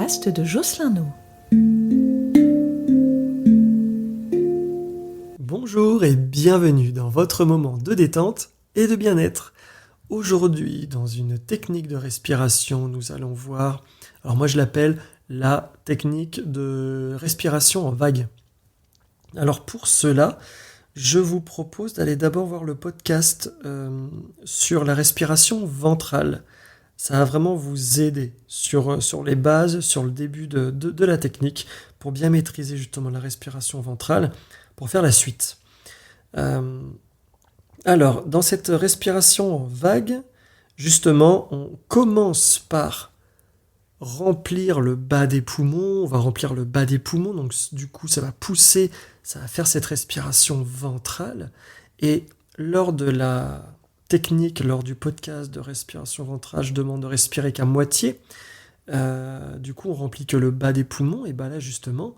podcast de Jocelyn No. Bonjour et bienvenue dans votre moment de détente et de bien-être. Aujourd'hui, dans une technique de respiration, nous allons voir, alors moi je l'appelle la technique de respiration en vague. Alors pour cela, je vous propose d'aller d'abord voir le podcast sur la respiration ventrale. Ça va vraiment vous aider sur les bases, sur le début de la technique, pour bien maîtriser justement la respiration ventrale, pour faire la suite. Alors, dans cette respiration vague, justement, on commence par remplir le bas des poumons. On va remplir le bas des poumons, donc du coup, ça va pousser, ça va faire cette respiration ventrale. Et lors de la technique, lors du podcast de respiration ventrale, je demande de respirer qu'à moitié. Du coup, on remplit que le bas des poumons. Et bien là, justement,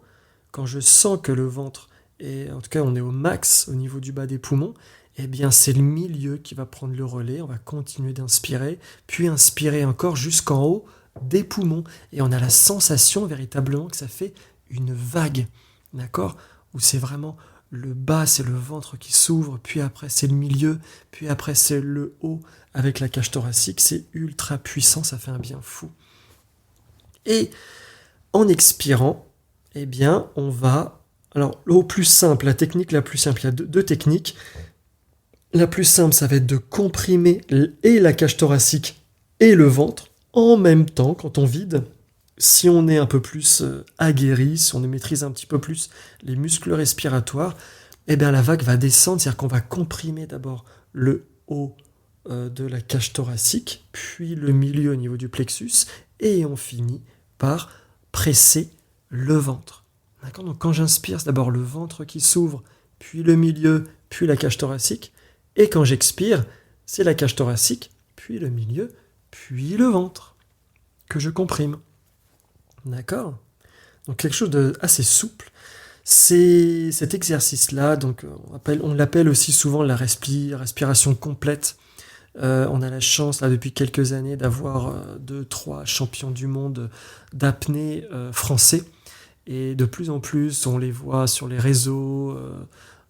quand je sens que le ventre et en tout cas on est au max au niveau du bas des poumons, eh bien c'est le milieu qui va prendre le relais. On va continuer d'inspirer, puis inspirer encore jusqu'en haut des poumons, et on a la sensation véritablement que ça fait une vague, d'accord, où c'est vraiment le bas, c'est le ventre qui s'ouvre, puis après c'est le milieu, puis après c'est le haut avec la cage thoracique. C'est ultra puissant, ça fait un bien fou. Et en expirant, eh bien on va... Alors, au plus simple, la technique la plus simple, il y a deux techniques. La plus simple, ça va être de comprimer et la cage thoracique et le ventre en même temps quand on vide. Si on est un peu plus aguerri, si on maîtrise un petit peu plus les muscles respiratoires, eh bien la vague va descendre, c'est-à-dire qu'on va comprimer d'abord le haut de la cage thoracique, puis le milieu au niveau du plexus, et on finit par presser le ventre. D'accord ? Donc quand j'inspire, c'est d'abord le ventre qui s'ouvre, puis le milieu, puis la cage thoracique. Et quand j'expire, c'est la cage thoracique, puis le milieu, puis le ventre que je comprime. D'accord ? Donc quelque chose d'assez souple. C'est cet exercice-là, donc on l'appelle aussi souvent la respiration complète. On a la chance, là, depuis quelques années, d'avoir 2-3 champions du monde d'apnée français. Et de plus en plus, on les voit sur les réseaux,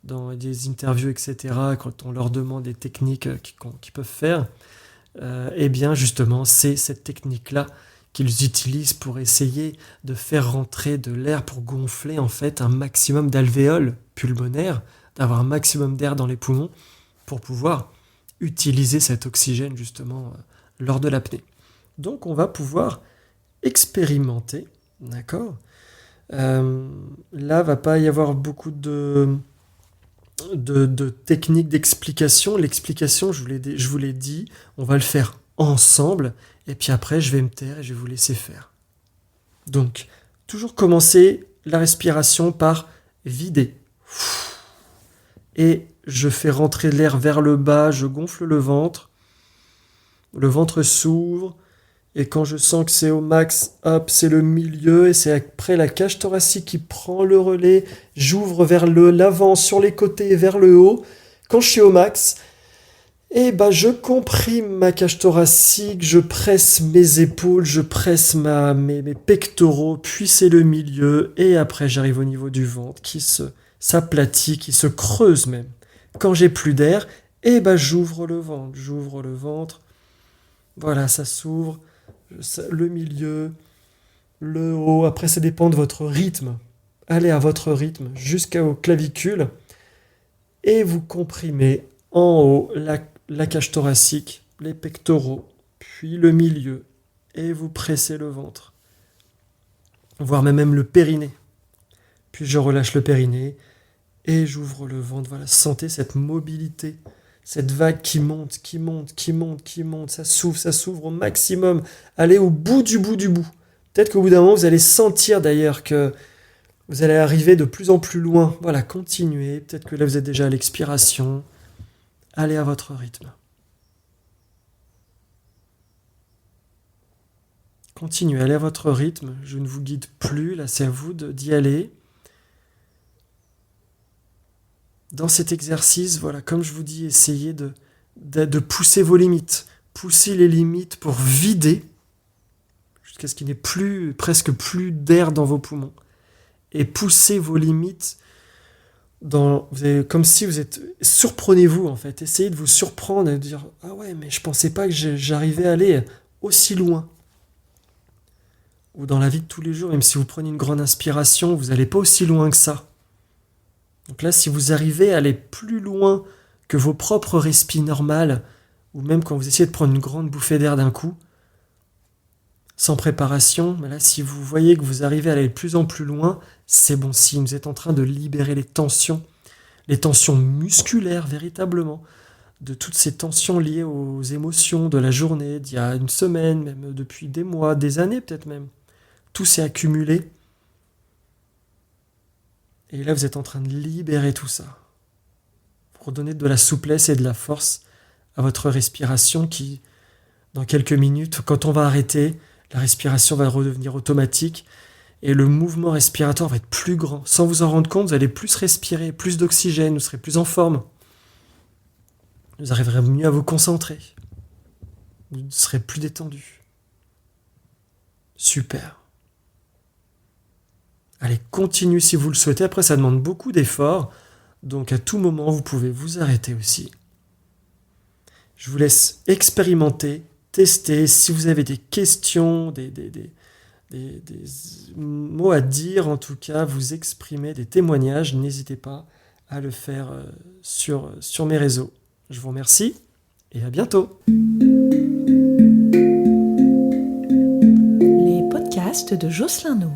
dans des interviews, etc., quand on leur demande des techniques qu'ils peuvent faire. Eh bien, justement, c'est cette technique-là qu'ils utilisent pour essayer de faire rentrer de l'air, pour gonfler en fait un maximum d'alvéoles pulmonaires, d'avoir un maximum d'air dans les poumons, pour pouvoir utiliser cet oxygène, justement, lors de l'apnée. Donc, on va pouvoir expérimenter, d'accord ? Là, va pas y avoir beaucoup de techniques d'explication. L'explication, je vous l'ai dit, on va le faire ensemble, et puis après, je vais me taire et je vais vous laisser faire. Donc, toujours commencer la respiration par vider. Et je fais rentrer l'air vers le bas, je gonfle le ventre s'ouvre. Et quand je sens que c'est au max, hop, c'est le milieu, et c'est après la cage thoracique qui prend le relais. J'ouvre vers l'avant, sur les côtés, vers le haut. Quand je suis au max, je comprime ma cage thoracique, je presse mes épaules, je presse mes pectoraux, puis c'est le milieu, et après j'arrive au niveau du ventre qui s'aplatit, qui se creuse même. Quand j'ai plus d'air, j'ouvre le ventre. Voilà, ça s'ouvre. Le milieu, le haut, après ça dépend de votre rythme. Allez à votre rythme jusqu'aux clavicules et vous comprimez en haut la cage thoracique, les pectoraux, puis le milieu, et vous pressez le ventre, voire même le périnée. Puis je relâche le périnée et j'ouvre le ventre. Voilà, sentez cette mobilité. Cette vague qui monte, ça s'ouvre au maximum. Allez au bout du bout du bout. Peut-être qu'au bout d'un moment, vous allez sentir d'ailleurs que vous allez arriver de plus en plus loin. Voilà, continuez. Peut-être que là, vous êtes déjà à l'expiration. Allez à votre rythme. Continuez, allez à votre rythme. Je ne vous guide plus. Là, c'est à vous d'y aller. Dans cet exercice, voilà, comme je vous dis, essayez de pousser vos limites. Poussez les limites pour vider jusqu'à ce qu'il n'y ait presque plus d'air dans vos poumons. Et poussez vos limites comme si vous êtes... Surprenez-vous en fait, essayez de vous surprendre et de dire « Ah ouais, mais je pensais pas que j'arrivais à aller aussi loin. » Ou dans la vie de tous les jours, même si vous prenez une grande inspiration, vous n'allez pas aussi loin que ça. Donc là, si vous arrivez à aller plus loin que vos propres respires normales, ou même quand vous essayez de prendre une grande bouffée d'air d'un coup, sans préparation, mais là, si vous voyez que vous arrivez à aller de plus en plus loin, c'est bon signe. Vous êtes en train de libérer les tensions musculaires véritablement, de toutes ces tensions liées aux émotions de la journée, d'il y a une semaine, même depuis des mois, des années peut-être même. Tout s'est accumulé. Et là, vous êtes en train de libérer tout ça. Pour redonner de la souplesse et de la force à votre respiration qui, dans quelques minutes, quand on va arrêter, la respiration va redevenir automatique et le mouvement respiratoire va être plus grand. Sans vous en rendre compte, vous allez plus respirer, plus d'oxygène, vous serez plus en forme. Vous arriverez mieux à vous concentrer. Vous serez plus détendu. Super. Allez, continuez si vous le souhaitez. Après, ça demande beaucoup d'efforts. Donc, à tout moment, vous pouvez vous arrêter aussi. Je vous laisse expérimenter, tester. Si vous avez des questions, des mots à dire, en tout cas, vous exprimer des témoignages, n'hésitez pas à le faire sur mes réseaux. Je vous remercie et à bientôt. Les podcasts de Jocelyn No.